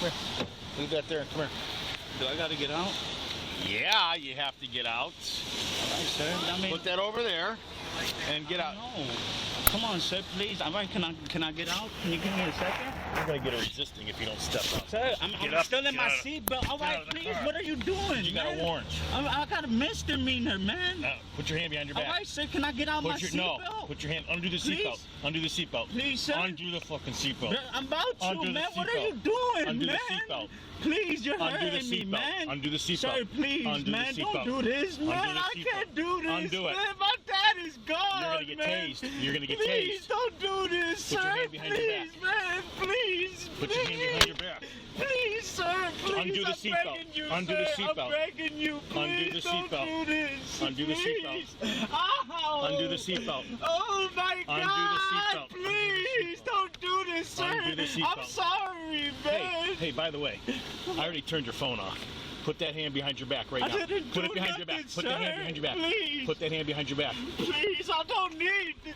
Come here. Leave that there and come here. Do I gotta get out? Yeah, you have to get out. All right, sir. I mean, Put that over there and get out. No. Come on, sir, please. All right, can I get out? Can you give me a second? You're gonna get a resisting if you don't step up. Sir, I'm still in my seatbelt. All right, out of the please. car. What are you doing, You got a warrant. I got a misdemeanor, man. Put your hand behind your back. All right, sir. Can I get out my seatbelt? No. Put your hand under the Please? seatbelt. Under the seatbelt. Please, sir. Undo the fucking seatbelt. I'm about to, Undo the man. What are seatbelt. you doing, Undo man? the seatbelt. Please, you're Undo the hurting me, seatbelt. man. Undo the seatbelt. Sir, please, Undo the man. Don't seatbelt. do this, man. Undo the I seatbelt. can't do this, Undo it. man. My dad is gone, You're gonna get man. tased. You're gonna get Please, tased. don't do this, Put sir. your hand behind your Please, man. Please, Put please. your hand behind your back. Please, sir. Please, Undo the I'm seatbelt. begging you, Undo sir. the seatbelt. I'm begging you. Please, Undo the don't seatbelt. do this. Undo the seatbelt. Please. Ow. Undo the seatbelt. Oh, my Undo the God. seatbelt. Please, don't do this, sir. Undo the seatbelt. I'm sorry, man. Hey, by the way, I already turned your phone off. Put that hand behind your back right now. I didn't Put do it behind your back. nothing, Put that hand sir. behind your back. Please. Put that hand behind your back. Please, I don't need it.